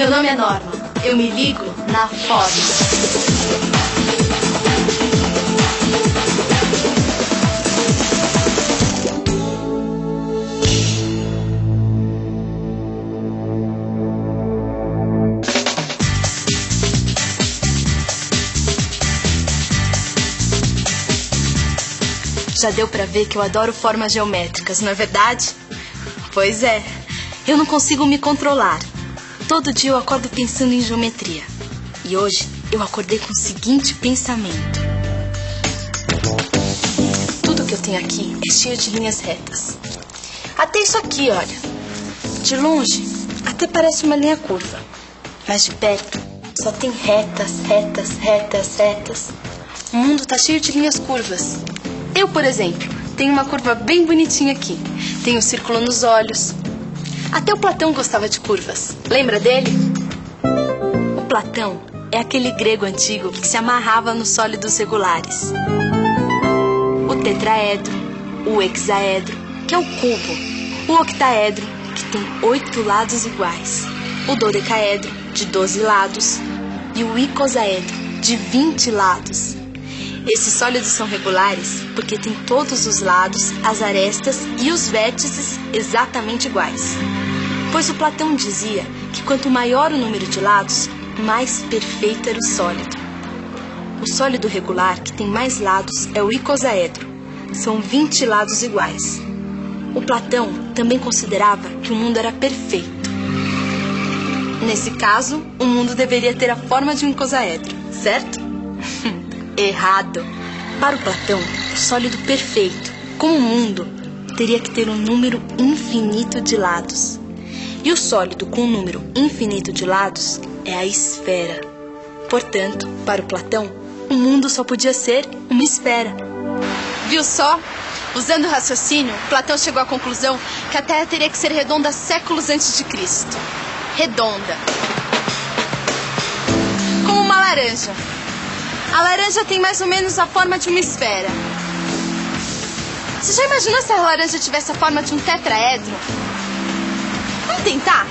Meu nome é Norma. Eu me ligo na foda. Já deu pra ver que eu adoro formas geométricas, não é verdade? Pois é, eu não consigo me controlar. Todo dia eu acordo pensando em geometria. E hoje eu acordei com o seguinte pensamento: tudo que eu tenho aqui é cheio de linhas retas. Até isso aqui, olha. De longe, até parece uma linha curva. Mas de perto, só tem retas, retas, retas, retas. O mundo tá cheio de linhas curvas. Eu, por exemplo, tenho uma curva bem bonitinha aqui. Tenho um círculo nos olhos. Até o Platão gostava de curvas. Lembra dele? O Platão é aquele grego antigo que se amarrava nos sólidos regulares. O tetraedro, o hexaedro, que é o cubo. O octaedro, que tem 8 lados iguais. O dodecaedro, de 12 lados. E o icosaedro, de 20 lados. Esses sólidos são regulares porque têm todos os lados, as arestas e os vértices exatamente iguais. Pois o Platão dizia que quanto maior o número de lados, mais perfeito era o sólido. O sólido regular que tem mais lados é o icosaedro. São 20 lados iguais. O Platão também considerava que o mundo era perfeito. Nesse caso, o mundo deveria ter a forma de um icosaedro, certo? Errado. Para o Platão, o sólido perfeito, como o mundo, teria que ter um número infinito de lados. E o sólido com um número infinito de lados é a esfera. Portanto, para o Platão, o mundo só podia ser uma esfera. Viu só? Usando o raciocínio, Platão chegou à conclusão que a Terra teria que ser redonda séculos antes de Cristo. Redonda. Como uma laranja. A laranja tem mais ou menos a forma de uma esfera. Você já imaginou se a laranja tivesse a forma de um tetraedro? Vamos tentar?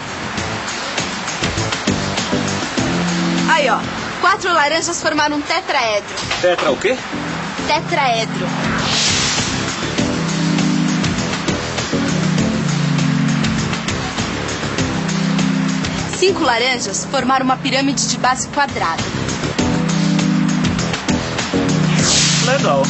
Aí, ó. 4 laranjas formaram um tetraedro. Tetra o quê? Tetraedro. Cinco laranjas formaram uma pirâmide de base quadrada. Legal.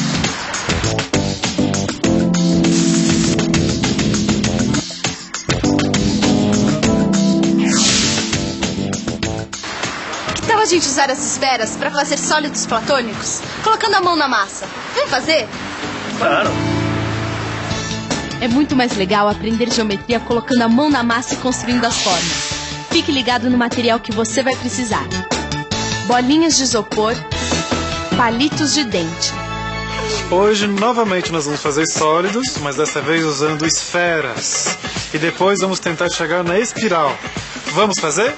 Que tal a gente usar as esferas para fazer sólidos platônicos, colocando a mão na massa? Vamos fazer? Claro. É muito mais legal aprender geometria colocando a mão na massa e construindo as formas. Fique ligado no material que você vai precisar: bolinhas de isopor, palitos de dente. Hoje, novamente, nós vamos fazer sólidos, mas dessa vez usando esferas. E depois vamos tentar chegar na espiral. Vamos fazer?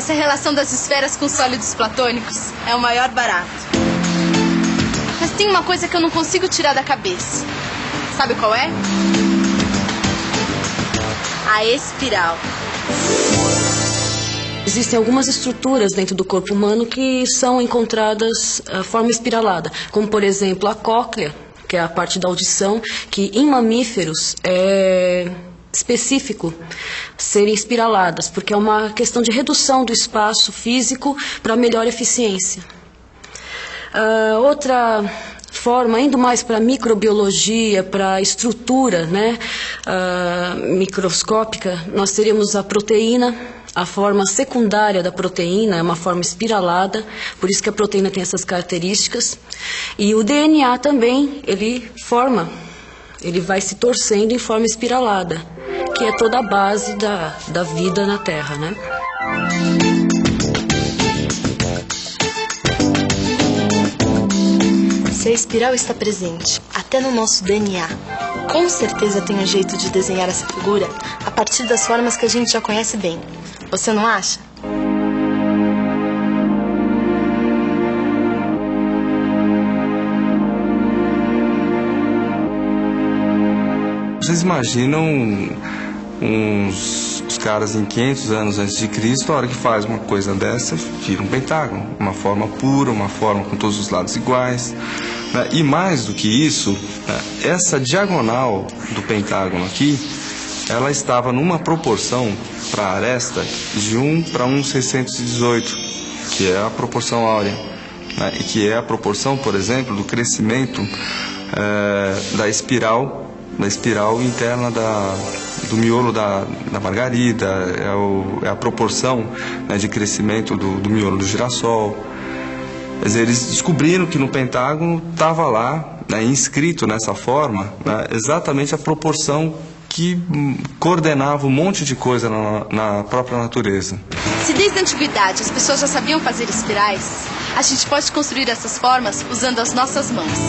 Essa é a relação das esferas com sólidos platônicos é o maior barato. Mas tem uma coisa que eu não consigo tirar da cabeça. Sabe qual é? A espiral. Existem algumas estruturas dentro do corpo humano que são encontradas a forma espiralada, como por exemplo a cóclea, que é a parte da audição, que em mamíferos é específico serem espiraladas, porque é uma questão de redução do espaço físico para melhor eficiência. Outra forma, indo mais para a microbiologia, para a estrutura, né, microscópica, nós teríamos a proteína. A forma secundária da proteína é uma forma espiralada, por isso que a proteína tem essas características. E o DNA também, ele vai se torcendo em forma espiralada, que é toda a base da vida na Terra, né? Se a espiral está presente até no nosso DNA, com certeza tem um jeito de desenhar essa figura a partir das formas que a gente já conhece bem. Você não acha? Vocês imaginam os caras em 500 anos antes de Cristo, a hora que faz uma coisa dessa, vira um pentágono, uma forma pura, uma forma com todos os lados iguais, né? E mais do que isso, né, essa diagonal do pentágono aqui, ela estava numa proporção para a aresta de 1 para 1,618, que é a proporção áurea, né? E que é a proporção, por exemplo, do crescimento da espiral interna do miolo da margarida, é a proporção, né, de crescimento do miolo do girassol. Quer dizer, eles descobriram que no pentágono estava lá, né, inscrito nessa forma, né, exatamente a proporção que coordenava um monte de coisa na própria natureza. Se desde a antiguidade as pessoas já sabiam fazer espirais, a gente pode construir essas formas usando as nossas mãos.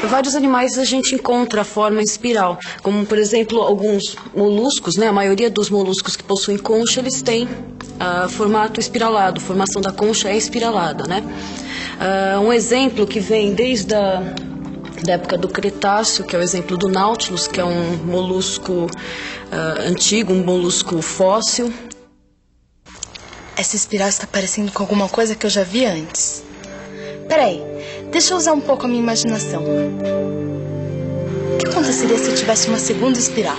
Vários animais a gente encontra a forma espiral, como por exemplo alguns moluscos, né? A maioria dos moluscos que possuem concha, eles têm formato espiralado, a formação da concha é espiralada, né? Um exemplo que vem desde da época do Cretáceo, que é o exemplo do Nautilus, que é um molusco antigo, um molusco fóssil. Essa espiral está parecendo com alguma coisa que eu já vi antes. Peraí, deixa eu usar um pouco a minha imaginação. O que aconteceria se eu tivesse uma segunda espiral?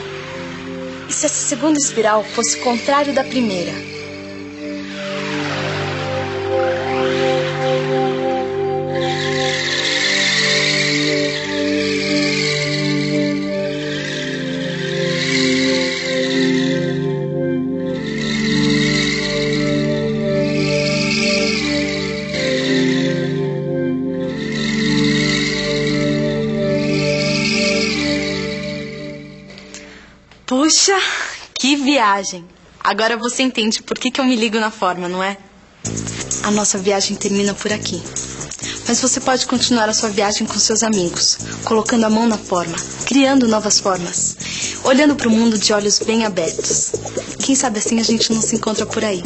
E se essa segunda espiral fosse o contrário da primeira? Puxa, que viagem! Agora você entende por que eu me ligo na forma, não é? A nossa viagem termina por aqui. Mas você pode continuar a sua viagem com seus amigos, colocando a mão na forma, criando novas formas, olhando para o mundo de olhos bem abertos. Quem sabe assim a gente não se encontra por aí,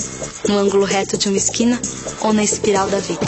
no ângulo reto de uma esquina ou na espiral da vida.